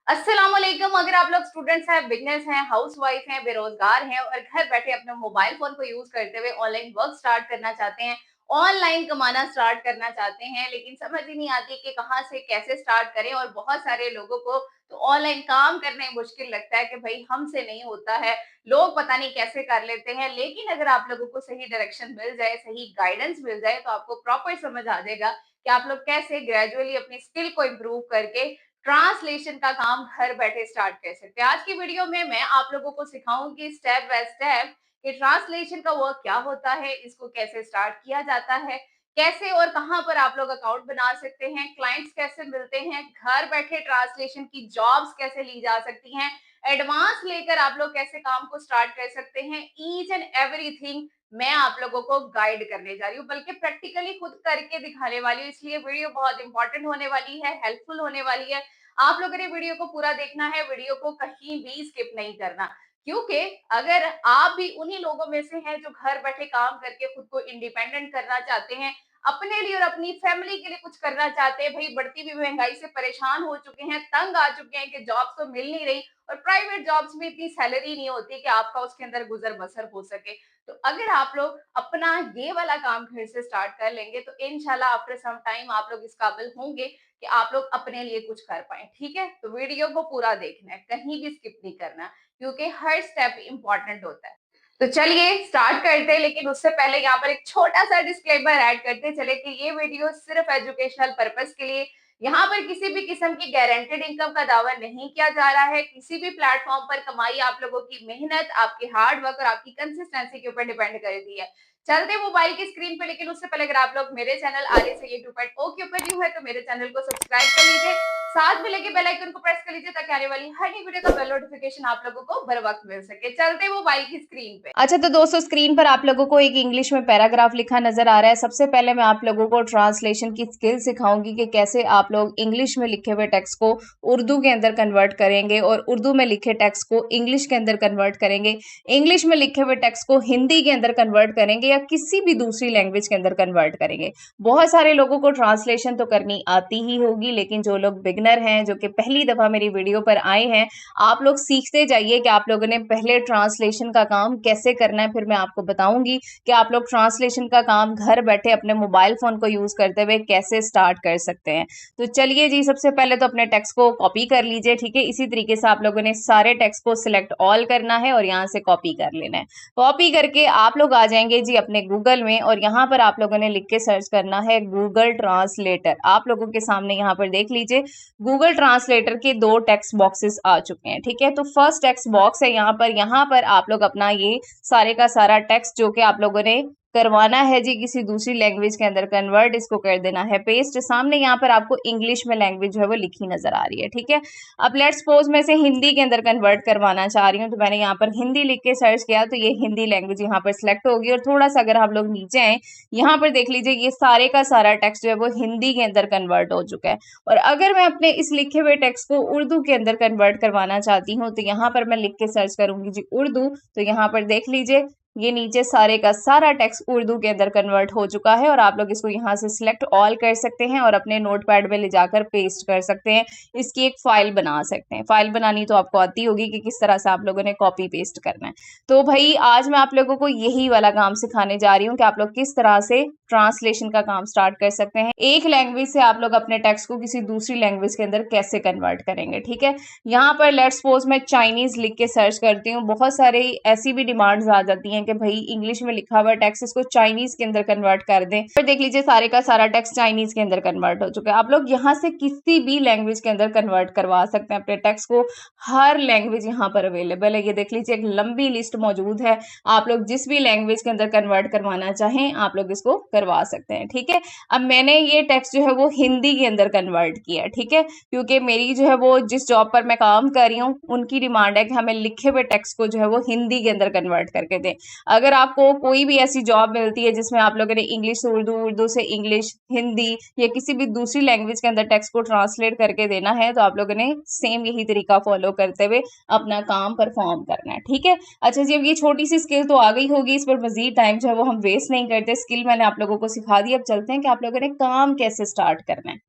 अस्सलाम वालेकुम। अगर आप लोग स्टूडेंट्स हैं, बिगनर्स हैं, हाउसवाइफ हैं, बेरोजगार हैं और घर बैठे अपने मोबाइल फोन को यूज करते हुए ऑनलाइन वर्क स्टार्ट करना चाहते हैं, ऑनलाइन कमाना स्टार्ट करना चाहते हैं, लेकिन समझ ही नहीं आती कि कहाँ से कैसे स्टार्ट करें। और बहुत सारे लोगों को तो ऑनलाइन काम करना ही मुश्किल लगता है कि भाई हमसे नहीं होता है, लोग पता नहीं कैसे कर लेते हैं। लेकिन अगर आप लोगों को सही डायरेक्शन मिल जाए, सही गाइडेंस मिल जाए, तो आपको प्रॉपर समझ आ जाएगा कि आप लोग कैसे ग्रेजुअली अपनी स्किल को इम्प्रूव करके ट्रांसलेशन का काम घर बैठे स्टार्ट कर सकते हैं। आज की वीडियो में मैं आप लोगों को सिखाऊंगी स्टेप बाय स्टेप कि ट्रांसलेशन का वर्क क्या होता है, इसको कैसे स्टार्ट किया जाता है, कैसे और कहां पर आप लोग अकाउंट बना सकते हैं, क्लाइंट्स कैसे मिलते हैं, घर बैठे ट्रांसलेशन की जॉब्स कैसे ली जा सकती हैं, एडवांस लेकर आप लोग कैसे काम को स्टार्ट कर सकते हैं। ईच एंड एवरीथिंग मैं आप लोगों को गाइड करने जा रही हूँ, बल्कि प्रैक्टिकली खुद करके दिखाने वाली हूँ। इसलिए वीडियो बहुत इंपॉर्टेंट होने वाली है, हेल्पफुल होने वाली है। आप लोगों ने वीडियो को पूरा देखना है, वीडियो को कहीं भी स्किप नहीं करना, क्योंकि अगर आप भी उन्हीं लोगों में से हैं जो घर बैठे काम करके खुद को इंडिपेंडेंट करना चाहते हैं, अपने लिए और अपनी फैमिली के लिए कुछ करना चाहते हैं, भाई बढ़ती हुई महंगाई से परेशान हो चुके हैं, तंग आ चुके हैं कि जॉब्स तो मिल नहीं रही और प्राइवेट जॉब्स में इतनी सैलरी नहीं होती कि आपका उसके अंदर गुजर बसर हो सके। तो अगर आप लोग अपना ये वाला काम घर से स्टार्ट कर लेंगे तो इंशाल्लाह आफ्टर सम टाइम आप लोग इस काबिल होंगे कि आप लोग अपने लिए कुछ कर पाए। ठीक है, तो वीडियो को पूरा देखना है, कहीं भी स्किप नहीं करना, क्योंकि हर स्टेप इंपॉर्टेंट होता है। तो चलिए स्टार्ट करते हैं, लेकिन उससे पहले यहाँ पर एक छोटा सा डिस्क्लेमर ऐड करते चले कि ये वीडियो सिर्फ एजुकेशनल पर्पस के लिए, यहाँ पर किसी भी किस्म की गारंटेड इनकम का दावा नहीं किया जा रहा है। किसी भी प्लेटफॉर्म पर कमाई आप लोगों की मेहनत, आपके हार्ड वर्क और आपकी कंसिस्टेंसी के ऊपर डिपेंड करती है। चलते मोबाइल की स्क्रीन पे, लेकिन उससे पहले अगर आप लोग मेरे चैनल आर्य सैयद 2.0 के ऊपर न्यू है तो मेरे चैनल को सब्सक्राइब कर लीजिए, साथ में लगे बेल आइकन को प्रेस कर लीजिए ताकि आने वाली हर नई वीडियो का बेल नोटिफिकेशन आप लोगों को बर वक्त मिल सके। चलते मोबाइल की स्क्रीन पे। अच्छा, तो दोस्तों स्क्रीन पर आप लोगों को एक इंग्लिश में पैराग्राफ लिखा नजर आ रहा है। सबसे पहले मैं आप लोगों को ट्रांसलेशन की स्किल सिखाऊंगी कि कैसे आप लोग इंग्लिश में लिखे हुए टेक्स्ट को उर्दू के अंदर कन्वर्ट करेंगे और उर्दू में लिखे टेक्स्ट को इंग्लिश के अंदर कन्वर्ट करेंगे, इंग्लिश में लिखे हुए टेक्स्ट को हिंदी के अंदर कन्वर्ट करेंगे या किसी भी दूसरी लैंग्वेज के अंदर कन्वर्ट करेंगे। बहुत सारे लोगों को ट्रांसलेशन तो करनी आती ही होगी, लेकिन जो लोग बिगनर हैं, जो कि पहली दफा मेरी वीडियो पर आए हैं, आप लोग सीखते जाइए कि आप लोगों ने पहले ट्रांसलेशन का काम कैसे करना है। फिर मैं आपको बताऊंगी कि आप लोग ट्रांसलेशन का काम घर बैठे अपने मोबाइल फोन को यूज करते हुए कैसे स्टार्ट कर सकते हैं। तो चलिए जी, सबसे पहले तो अपने टेक्स्ट को कॉपी कर लीजिए। ठीक है, इसी तरीके से आप लोगों ने सारे टेक्स्ट को सिलेक्ट ऑल करना है और यहाँ से कॉपी कर लेना है। कॉपी करके आप लोग आ जाएंगे जी अपने गूगल में और यहाँ पर आप लोगों ने लिख के सर्च करना है गूगल ट्रांसलेटर। आप लोगों के सामने यहाँ पर देख लीजिए गूगल ट्रांसलेटर के दो टेक्स्ट बॉक्सेस आ चुके हैं। ठीक है, तो फर्स्ट टेक्स्ट बॉक्स है यहाँ पर आप लोग अपना ये सारे का सारा टेक्स्ट जो कि आप लोगों ने करवाना है जी किसी दूसरी लैंग्वेज के अंदर कन्वर्ट, इसको कर देना है पेस्ट। सामने यहाँ पर आपको इंग्लिश में लैंग्वेज जो है वो लिखी नजर आ रही है। ठीक है, अब लेट्स सपोज मैं इसे हिंदी के अंदर कन्वर्ट करवाना चाह रही हूँ, तो मैंने यहाँ पर हिंदी लिख के सर्च किया तो ये हिंदी लैंग्वेज यहाँ पर सिलेक्ट होगी। और थोड़ा सा अगर आप लोग नीचे आए, यहाँ पर देख लीजिए ये सारे का सारा टेक्स्ट जो है वो हिंदी के अंदर कन्वर्ट हो चुका है। और अगर मैं अपने इस लिखे हुए टेक्स्ट को उर्दू के अंदर कन्वर्ट करवाना चाहती हूँ, तो यहाँ पर मैं लिख के सर्च करूंगी जी उर्दू, तो यहाँ पर देख लीजिए ये नीचे सारे का सारा टेक्स्ट उर्दू के अंदर कन्वर्ट हो चुका है। और आप लोग इसको यहाँ से सिलेक्ट ऑल कर सकते हैं और अपने नोटपैड में ले जाकर पेस्ट कर सकते हैं। इसकी एक फाइल बना सकते हैं। फाइल बनानी तो आपको आती होगी कि किस तरह से आप लोगों ने कॉपी पेस्ट करना है। तो भाई आज मैं आप लोगों को यही वाला काम सिखाने जा रही हूँ कि आप लोग किस तरह से ट्रांसलेशन का काम स्टार्ट कर सकते हैं। एक लैंग्वेज से आप लोग अपने टेक्स्ट को किसी दूसरी लैंग्वेज के अंदर कैसे कन्वर्ट करेंगे। ठीक है, यहाँ पर लेट्स सपोज मैं चाइनीज लिख के सर्च करती हूँ। बहुत सारे ऐसी भी डिमांड्स आ जाती हैं कि भाई इंग्लिश में लिखा हुआ टेक्स्ट इसको चाइनीज के अंदर कन्वर्ट कर दें। फिर देख लीजिए सारे का सारा टेक्स्ट चाइनीज के अंदर कन्वर्ट हो चुका है। आप लोग यहाँ से किसी भी लैंग्वेज के अंदर कन्वर्ट करवा सकते हैं अपने टेक्स्ट को। हर लैंग्वेज यहाँ पर अवेलेबल है। ये देख लीजिए एक लंबी लिस्ट मौजूद है। आप लोग जिस भी लैंग्वेज के अंदर कन्वर्ट करवाना चाहें आप लोग इसको करवा सकते हैं। ठीक है, अब मैंने ये टेक्स्ट जो है वो हिंदी के अंदर कन्वर्ट किया है। ठीक है, क्योंकि मेरी जो है वो जिस जॉब पर मैं काम कर रही हूँ उनकी डिमांड है कि हमें लिखे हुए टेक्स्ट को जो है वो हिंदी के अंदर कन्वर्ट करके दें। अगर आपको कोई भी ऐसी जॉब मिलती है जिसमें आप लोगों ने इंग्लिश से उर्दू, उर्दू से इंग्लिश, हिंदी या किसी भी दूसरी लैंग्वेज के अंदर टेक्स्ट को ट्रांसलेट करके देना है, तो आप लोगों ने सेम यही तरीका फॉलो करते हुए अपना काम परफॉर्म करना है। ठीक है, अच्छा जी, अब ये छोटी सी स्किल तो आ गई होगी, इस पर मजीद टाइम जो है वो हम वेस्ट नहीं करते। स्किल मैंने आप लोगों को सिखा दी, अब चलते हैं कि आप लोगों ने काम कैसे स्टार्ट करना है।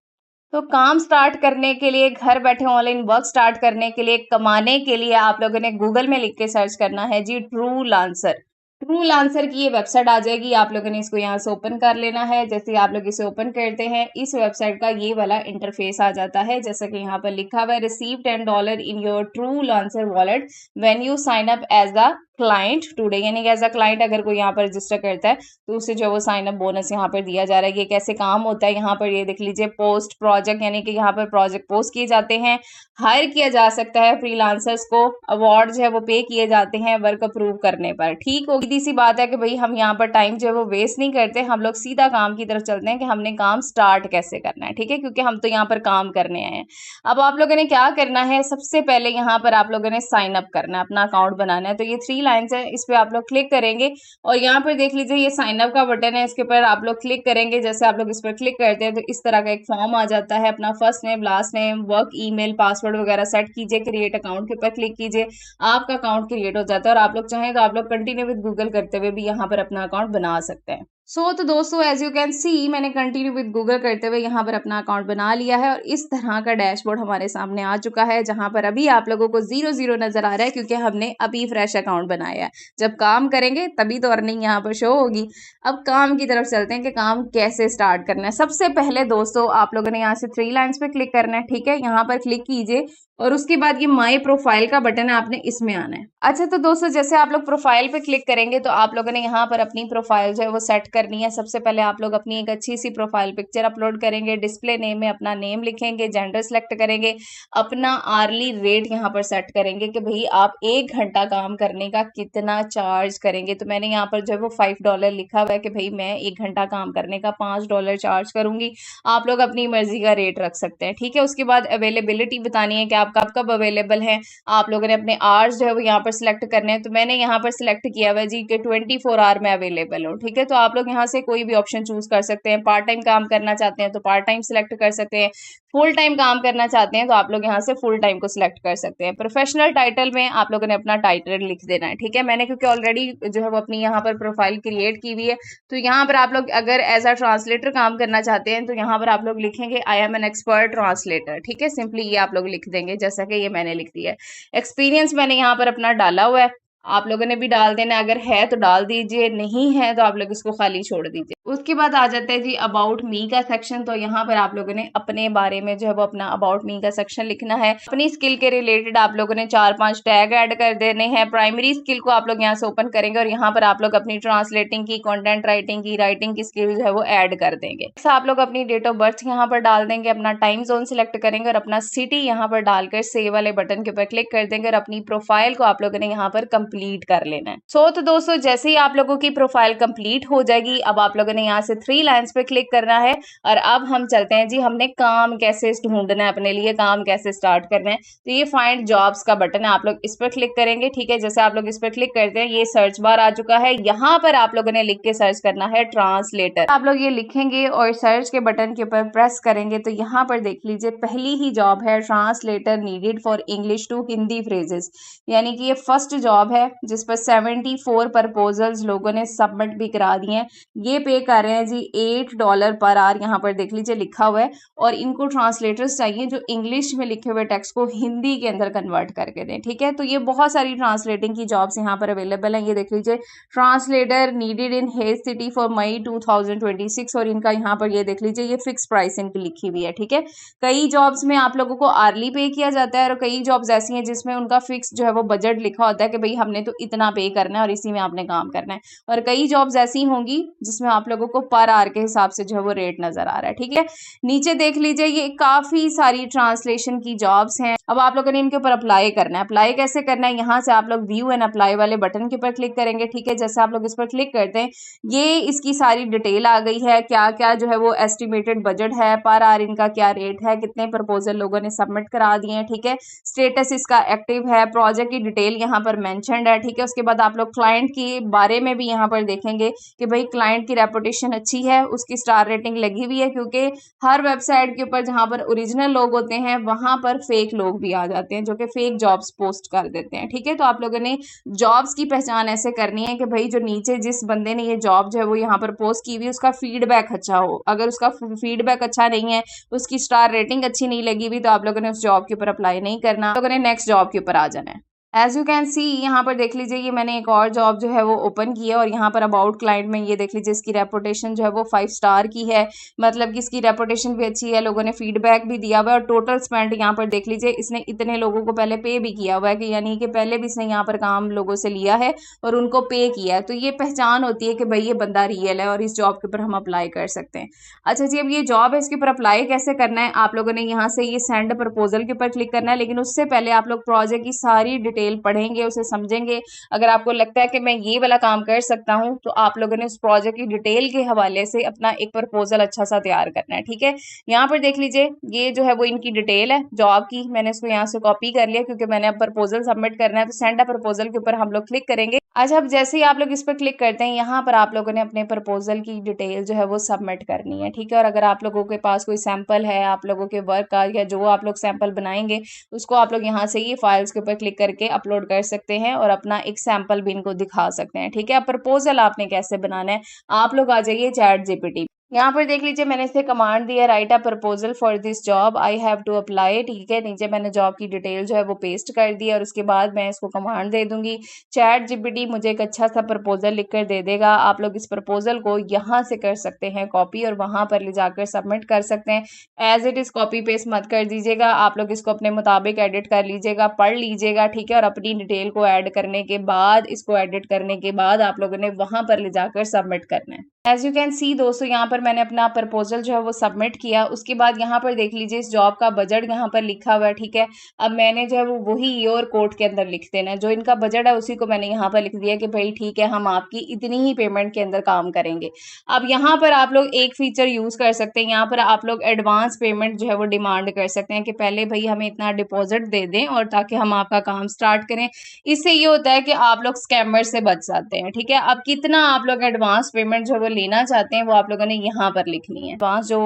तो काम स्टार्ट करने के लिए, घर बैठे ऑनलाइन वर्क स्टार्ट करने के लिए, कमाने के लिए आप लोगों ने गूगल में लिख के सर्च करना है जी ट्रू लांसर। ट्रू लांसर की ये वेबसाइट आ जाएगी, आप लोगों ने इसको यहाँ से ओपन कर लेना है। जैसे आप लोग इसे ओपन करते हैं, इस वेबसाइट का ये वाला इंटरफेस आ जाता है। जैसा कि यहाँ पर लिखा हुआ है, receive $10 in your Truelancer wallet when you sign up as a client today, यानी कि एज अ क्लाइंट अगर कोई यहाँ पर रजिस्टर करता है तो उसे जो वो साइन अप बोनस यहाँ पर दिया जा रहा है। ये कैसे काम होता है, यहाँ पर ये देख लीजिए, पोस्ट प्रोजेक्ट, यानी कि यहाँ पर प्रोजेक्ट पोस्ट किए जाते हैं, हायर किया जा सकता है फ्रीलांसर्स को, अवार्ड जो है वो पे किए जाते हैं वर्क अप्रूव करने पर। ठीक होगी, सीधी सी बात है कि भाई हम यहाँ पर टाइम जो है वो वेस्ट नहीं करते, हम लोग सीधा काम की तरफ चलते हैं कि हमने काम स्टार्ट कैसे करना है। ठीक है, क्योंकि हम तो यहाँ पर काम करने आए हैं। अब आप लोगों ने क्या करना है, सबसे पहले यहाँ पर आप लोगों ने साइन अप करना है, अपना अकाउंट बनाना है। तो ये 3 लाइन्स है, इस पे आप लोग क्लिक करेंगे और यहाँ पर देख लीजिए ये साइन अप का बटन है, इसके ऊपर आप लोग क्लिक करेंगे। जैसे आप लोग इस पर क्लिक करते हैं तो इस तरह का एक फॉर्म आ जाता है। अपना first name, last name, work email, password वगैरह सेट कीजिए, क्रिएट अकाउंट के ऊपर क्लिक कीजिए, आपका अकाउंट क्रिएट हो जाता है। और आप लोग चाहें तो आप लोग कंटिन्यू विद गूगल करते हुए भी यहाँ पर अपना अकाउंट बना सकते हैं। तो दोस्तों एज यू कैन सी, मैंने कंटिन्यू विद गूगल करते हुए यहाँ पर अपना अकाउंट बना लिया है और इस तरह का डैशबोर्ड हमारे सामने आ चुका है, जहां पर अभी आप लोगों को 0 नजर आ रहा है क्योंकि हमने अभी फ्रेश अकाउंट बनाया है। जब काम करेंगे तभी तो अर्निंग यहाँ पर शो होगी। अब काम की तरफ चलते हैं कि काम कैसे स्टार्ट करना है। सबसे पहले दोस्तों आप लोगों ने यहाँ से 3 लाइन्स पे क्लिक करना है। ठीक है, यहाँ पर क्लिक कीजिए और उसके बाद ये माई प्रोफाइल का बटन है, आपने इसमें आना है। अच्छा, तो दोस्तों जैसे आप लोग प्रोफाइल पे क्लिक करेंगे तो आप लोगों ने यहाँ पर अपनी प्रोफाइल जो है वो सेट करनी है। सबसे पहले आप लोग अपनी एक अच्छी सी प्रोफाइल पिक्चर अपलोड करेंगे, डिस्प्ले नेम में अपना नेम लिखेंगे, जेंडर सेलेक्ट करेंगे, अपना आर्ली रेट यहाँ पर सेट करेंगे कि भाई आप 1 घंटा काम करने का कितना चार्ज करेंगे। तो मैंने यहाँ पर जो है वो $5 लिखा हुआ है कि भाई मैं 1 घंटा काम करने का $5 चार्ज करूंगी। आप लोग अपनी मर्जी का रेट रख सकते हैं। ठीक है, उसके बाद अवेलेबिलिटी बतानी है कि आप कब कब अवेलेबल हैं। आप लोगों ने अपने आवर्स जो है वो यहाँ पर सिलेक्ट करने हैं। तो मैंने यहाँ पर सिलेक्ट किया हुआ है जी कि 24 आवर में अवेलेबल हूँ। ठीक है, तो आप लोग यहाँ से कोई भी ऑप्शन चूज कर सकते हैं। पार्ट टाइम काम करना चाहते हैं तो पार्ट टाइम सिलेक्ट कर सकते हैं, फुल टाइम काम करना चाहते हैं तो आप लोग यहाँ से फुल टाइम को सिलेक्ट कर सकते हैं। प्रोफेशनल टाइटल में आप लोगों ने अपना टाइटल लिख देना है। ठीक है, मैंने क्योंकि ऑलरेडी जो है वो अपनी यहाँ पर प्रोफाइल क्रिएट की हुई है, तो यहाँ पर आप लोग अगर एज अ ट्रांसलेटर काम करना चाहते हैं तो यहाँ पर आप लोग लिखेंगे I am an expert translator. ठीक है, सिंपली ये आप लोग लिख देंगे जैसा कि ये मैंने लिख दिया है। एक्सपीरियंस मैंने यहाँ पर अपना डाला हुआ है, आप लोगों ने भी डाल देना, अगर है तो डाल दीजिए, नहीं है तो आप लोग इसको खाली छोड़ दीजिए। उसके बाद आ जाता है जी अबाउट मी का सेक्शन। तो यहाँ पर आप लोगों ने अपने बारे में जो है वो अपना अबाउट मी का सेक्शन लिखना है। अपनी स्किल के रिलेटेड आप लोगों ने 4-5 टैग ऐड कर देने हैं। प्राइमरी स्किल को आप लोग यहाँ से ओपन करेंगे और यहाँ पर आप लोग अपनी ट्रांसलेटिंग की, कंटेंट राइटिंग की स्किल जो है वो ऐड कर देंगे। आप लोग अपनी डेट ऑफ बर्थ यहाँ पर डाल देंगे, अपना टाइम जोन सिलेक्ट करेंगे और अपना सिटी यहाँ पर डालकर सेव वाले बटन के ऊपर क्लिक कर देंगे और अपनी प्रोफाइल को आप लोगों ने यहाँ पर कंप्लीट कर लेना है। तो दोस्तों जैसे ही आप लोगों की प्रोफाइल कंप्लीट हो जाएगी, अब आप लोगों ने यहाँ से 3 लाइन्स पे क्लिक करना है और अब हम चलते हैं जी, हमने काम कैसे ढूंढना है, अपने लिए काम कैसे स्टार्ट करना है। तो ये फाइंड जॉब्स का बटन है, आप लोग इस पर क्लिक करेंगे। ठीक है, जैसे आप लोग इस पर क्लिक करते हैं ये सर्च बार आ चुका है। यहाँ पर आप लोगों ने लिख के सर्च करना है ट्रांसलेटर। आप लोग ये लिखेंगे और सर्च के बटन के ऊपर प्रेस करेंगे तो यहाँ पर देख लीजिए पहली ही जॉब है translator needed for English to Hindi phrases, यानी कि ये फर्स्ट जॉब है जिस पर 74 प्रपोजल्स लोगों ने सबमिट भी करा दिए हैं। ये पे कर रहे हैं जी $8 पर आवर, यहाँ पर देख लीजिए लिखा हुआ है। और इनको ट्रांसलेटर्स चाहिए जो इंग्लिश में लिखे हुए टेक्स्ट को हिंदी के अंदर कन्वर्ट करके दें। ठीक है, तो ये बहुत सारी ट्रांसलेटिंग की जॉब्स यहाँ पर अवेलेबल हैं। ये देख लीजिए translator needed in Hays city for May 2026 और इनका यहाँ पर ये देख लीजिए ये फिक्स प्राइस इनकी लिखी हुई है। ठीक है, कई जॉब्स में आप लोगों को आर्ली पे किया जाता है और कई जॉब्स ऐसी हैं जिसमें उनका फिक्स जो है वो बजट लिखा होता है कि भाई हमने तो इतना पे करना है और इसी में आपने काम करना है। और कई जॉब्स ऐसी होंगी जिसमें आप लोगों को पर आवर के हिसाब से जो है वो रेट नजर आ रहा है। ठीक है, नीचे देख लीजिए ये काफी सारी ट्रांसलेशन की जॉब्स हैं। अब आप लोगों ने इनके ऊपर अप्लाई करना है। अप्लाई कैसे करना है, यहाँ से आप लोग व्यू एंड अप्लाई वाले बटन के ऊपर क्लिक करेंगे। ठीक है, जैसे आप लोग इस पर क्लिक करते हैं ये इसकी सारी डिटेल आ गई है, क्या क्या जो है वो एस्टिमेटेड बजट है, पर आवर इनका क्या रेट है, कितने प्रपोजल लोगों ने सबमिट करा दिए हैं। ठीक है, स्टेटस इसका एक्टिव है, प्रोजेक्ट की डिटेल यहाँ पर मेंशन इम्पॉर्टेंट है, ठीक है। उसके बाद आप लोग क्लाइंट के बारे में भी यहाँ पर देखेंगे कि भाई क्लाइंट की रेपुटेशन अच्छी है, उसकी स्टार रेटिंग लगी हुई है, क्योंकि हर वेबसाइट के ऊपर जहाँ पर ओरिजिनल लोग होते हैं वहां पर फेक लोग भी आ जाते हैं जो कि फेक जॉब्स पोस्ट कर देते हैं, ठीक है। तो आप लोगों ने जॉब्स की पहचान ऐसे करनी है कि भाई जो नीचे जिस बंदे ने ये जॉब जो है वो यहाँ पर पोस्ट की हुई उसका फीडबैक अच्छा हो। अगर उसका फीडबैक अच्छा नहीं है, उसकी स्टार रेटिंग अच्छी नहीं लगी हुई, तो आप लोगों ने उस जॉब के ऊपर अप्लाई नहीं करना, आप लोगों ने नेक्स्ट जॉब के ऊपर आ जाना है। एज यू कैन सी यहाँ पर देख लीजिए, ये मैंने एक और जॉब जो है वो ओपन की है और यहाँ पर अबाउट क्लाइंट में ये देख लीजिए इसकी रेपुटेशन जो है वो 5 स्टार की है, मतलब कि इसकी रेपुटेशन भी अच्छी है, लोगों ने फीडबैक भी दिया हुआ है। और टोटल स्पेंड यहाँ पर देख लीजिए, इसने इतने लोगों को पहले पे भी किया हुआ है कि यानी कि पहले भी इसने यहाँ पर काम लोगों से लिया है और उनको पे किया है। तो ये पहचान होती है कि भाई ये बंदा रियल है और इस जॉब के ऊपर हम अप्लाई कर सकते हैं। अच्छा जी, अब ये जॉब है, इसके ऊपर अप्लाई कैसे करना है? आप लोगों ने यहाँ से ये सेंड प्रपोजल के ऊपर क्लिक करना है, लेकिन उससे पहले आप लोग प्रोजेक्ट की सारी डिटेल पढ़ेंगे, उसे समझेंगे। अगर आपको लगता है कि मैं ये वाला काम कर सकता हूँ तो आप लोगों ने उस प्रोजेक्ट की डिटेल के हवाले से अपना एक प्रपोजल अच्छा सा तैयार करना है, ठीक है। यहाँ पर देख लीजिए, ये जो है वो इनकी डिटेल है जॉब की, मैंने इसको यहाँ से कॉपी कर लिया क्योंकि मैंने अब प्रपोजल सबमिट करना है। तो सेंड अ प्रपोजल के ऊपर हम लोग क्लिक करेंगे। अच्छा, अब जैसे ही आप लोग इस पर क्लिक करते हैं, यहाँ पर आप लोगों ने अपने प्रपोजल की डिटेल जो है वो सबमिट करनी है, ठीक है। और अगर आप लोगों के पास कोई सैंपल है आप लोगों के वर्क का, या जो आप लोग सैंपल बनाएंगे उसको आप लोग यहाँ से ये फाइल्स के ऊपर क्लिक करके अपलोड कर सकते हैं और अपना एक सैंपल भी इनको दिखा सकते हैं, ठीक है। अब प्रपोजल आपने कैसे बनाना है, आप लोग आ जाइए चैट जीपीटी। यहाँ पर देख लीजिए, मैंने इसे कमांड दिया, write a proposal for this job I have to apply, ठीक है। नीचे मैंने जॉब की डिटेल जो है वो पेस्ट कर दी और उसके बाद मैं इसको कमांड दे दूंगी, चैट जीपीटी मुझे एक अच्छा सा प्रपोजल लिखकर दे देगा। आप लोग इस प्रपोजल को यहाँ से कर सकते हैं कॉपी और वहां पर ले जाकर सबमिट कर सकते हैं। As it is copy paste मत कर दीजिएगा, आप लोग इसको अपने मुताबिक एडिट कर लीजिएगा, पढ़ लीजिएगा, ठीक है। और अपनी डिटेल को ऐड करने के बाद, इसको एडिट करने के बाद आप लोगों ने वहां पर ले जाकर सबमिट करना है। एज यू कैन सी दोस्तों, यहाँ पर मैंने अपना प्रपोजल जो है वो सबमिट किया। उसके बाद यहाँ पर देख लीजिए इस जॉब का बजट यहाँ पर लिखा हुआ है, ठीक है। अब मैंने जो है वो वही ईयर कोड के अंदर लिख देना है, जो इनका बजट है उसी को मैंने यहाँ पर लिख दिया कि भाई ठीक है, हम आपकी इतनी ही पेमेंट के अंदर काम करेंगे। अब यहाँ पर आप लोग एक फीचर यूज कर सकते हैं, यहाँ पर आप लोग एडवांस पेमेंट जो है वो डिमांड कर सकते हैं कि पहले भाई हमें इतना डिपॉजिट दे दें और ताकि हम आपका काम स्टार्ट करें। इससे ये होता है कि आप लोग स्कैमर से बच जाते हैं, ठीक है। अब कितना आप लोग एडवांस पेमेंट जो है वो लेना चाहते हैं वो आप लोगों ने यहाँ पर लिखनी है। एडवांस जो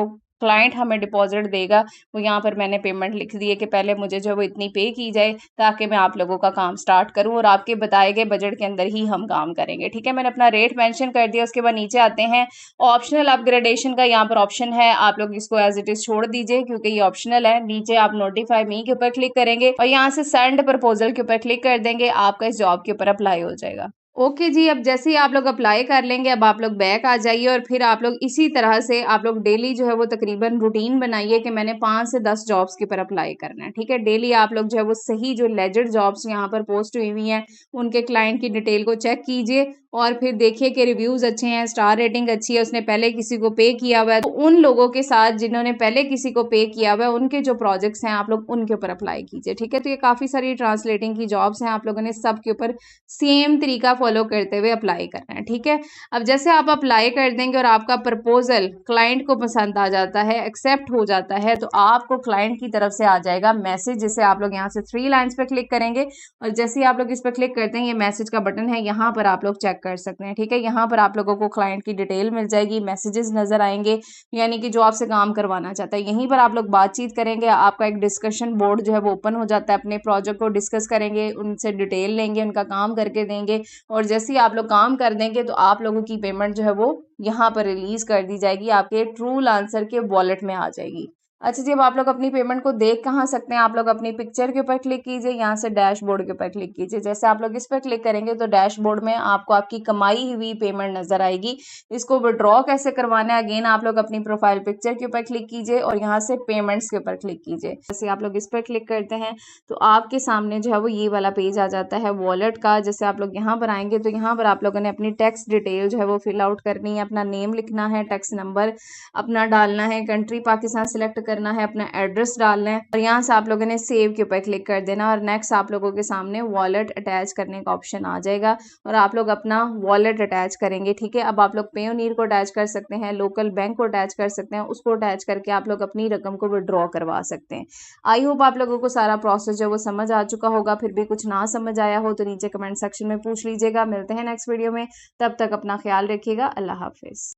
क्लाइंट हमें डिपॉजिट देगा वो यहाँ पर मैंने पेमेंट लिख दी है कि पहले मुझे जो वो इतनी पे की जाए ताकि मैं आप लोगों का काम स्टार्ट करूं और आपके बताए गए बजट के अंदर ही हम काम करेंगे, ठीक है। मैंने अपना रेट मेंशन कर दिया। उसके बाद नीचे आते हैं, ऑप्शनल अपग्रेडेशन का यहाँ पर ऑप्शन है, आप लोग इसको एज इट इज छोड़ दीजिए क्योंकि ये ऑप्शनल है। नीचे आप नोटिफाई मी के ऊपर क्लिक करेंगे और यहाँ से सेंड प्रपोजल के ऊपर क्लिक कर देंगे, आपका इस जॉब के ऊपर अप्लाई हो जाएगा। ओके जी, अब जैसे ही आप लोग अप्लाई कर लेंगे, अब आप लोग बैक आ जाइए और फिर आप लोग इसी तरह से आप लोग डेली जो है वो तकरीबन रूटीन बनाइए कि मैंने 5 से 10 जॉब्स के ऊपर अप्लाई करना है, ठीक है। डेली आप लोग जो है वो सही जो लेजिट जॉब्स यहाँ पर पोस्ट हुई हुई हैं उनके क्लाइंट की डिटेल को चेक कीजिए और फिर देखिए कि रिव्यूज अच्छे हैं, स्टार रेटिंग अच्छी है, उसने पहले किसी को पे किया हुआ है, तो उन लोगों के साथ जिन्होंने पहले किसी को पे किया हुआ है उनके जो प्रोजेक्ट्स हैं आप लोग उनके ऊपर अप्लाई कीजिए, ठीक है। तो ये काफी सारी ट्रांसलेटिंग की जॉब्स हैं, आप लोगों ने सब के ऊपर सेम तरीका फॉलो करते हुए अप्लाई करना है, ठीक है। अब जैसे आप अप्लाई कर देंगे और आपका प्रपोजल क्लाइंट को पसंद आ जाता है, एक्सेप्ट हो जाता है, तो आपको क्लाइंट की तरफ से आ जाएगा मैसेज, जिसे आप लोग यहाँ से 3 लाइन्स पे क्लिक करेंगे और जैसे ही आप लोग इस पर क्लिक करते हैं ये मैसेज का बटन है, यहाँ पर आप लोग चेक कर सकते हैं, ठीक है। यहाँ पर आप लोगों को क्लाइंट की डिटेल मिल जाएगी, मैसेजेस नजर आएंगे, यानी कि जो आपसे काम करवाना चाहता है। यहीं पर आप लोग बातचीत करेंगे, आपका एक डिस्कशन बोर्ड जो है वो ओपन हो जाता है, अपने प्रोजेक्ट को डिस्कस करेंगे, उनसे डिटेल लेंगे, उनका काम करके देंगे और जैसे ही आप लोग काम कर देंगे तो आप लोगों की पेमेंट जो है वो यहाँ पर रिलीज कर दी जाएगी, आपके ट्रू आंसर के वॉलेट में आ जाएगी। अच्छा जी, अब आप लोग अपनी पेमेंट को देख कहाँ सकते हैं, आप लोग अपनी पिक्चर के ऊपर क्लिक कीजिए, यहाँ से डैशबोर्ड के ऊपर क्लिक कीजिए। जैसे आप लोग इस पर क्लिक करेंगे तो डैशबोर्ड में आपको आपकी कमाई हुई पेमेंट नजर आएगी। इसको विड्रॉ कैसे करवाना है, अगेन आप लोग अपनी प्रोफाइल पिक्चर के ऊपर क्लिक कीजिए और यहाँ से पेमेंट्स के ऊपर क्लिक कीजिए। जैसे आप लोग इस पर क्लिक करते हैं तो आपके सामने जो है वो ये वाला पेज आ जाता है वॉलेट का। जैसे आप लोग यहाँ पर आएंगे तो यहाँ पर आप लोगों ने अपनी टैक्स डिटेल जो है वो फिल आउट करनी है, अपना नेम लिखना है, टैक्स नंबर अपना डालना है, कंट्री पाकिस्तान सिलेक्ट करना है, अपना एड्रेस डालना है और यहाँ से आप लोगों ने सेव के ऊपर क्लिक कर देना और नेक्स्ट आप लोगों के सामने वॉलेट अटैच करने का ऑप्शन आ जाएगा और आप लोग अपना वॉलेट अटैच करेंगे। ठीक है, अब आप लोग पेयोनीर को अटैच कर सकते हैं, लोकल बैंक को अटैच कर सकते हैं, उसको अटैच करके आप लोग अपनी रकम को विड्रॉ करवा सकते हैं। आई होप आप लोगों को सारा प्रोसेस जो वो समझ आ चुका होगा। फिर भी कुछ ना समझ आया हो तो नीचे कमेंट सेक्शन में पूछ लीजिएगा। मिलते हैं नेक्स्ट वीडियो में, तब तक अपना ख्याल रखिएगा। अल्लाह हाफिज।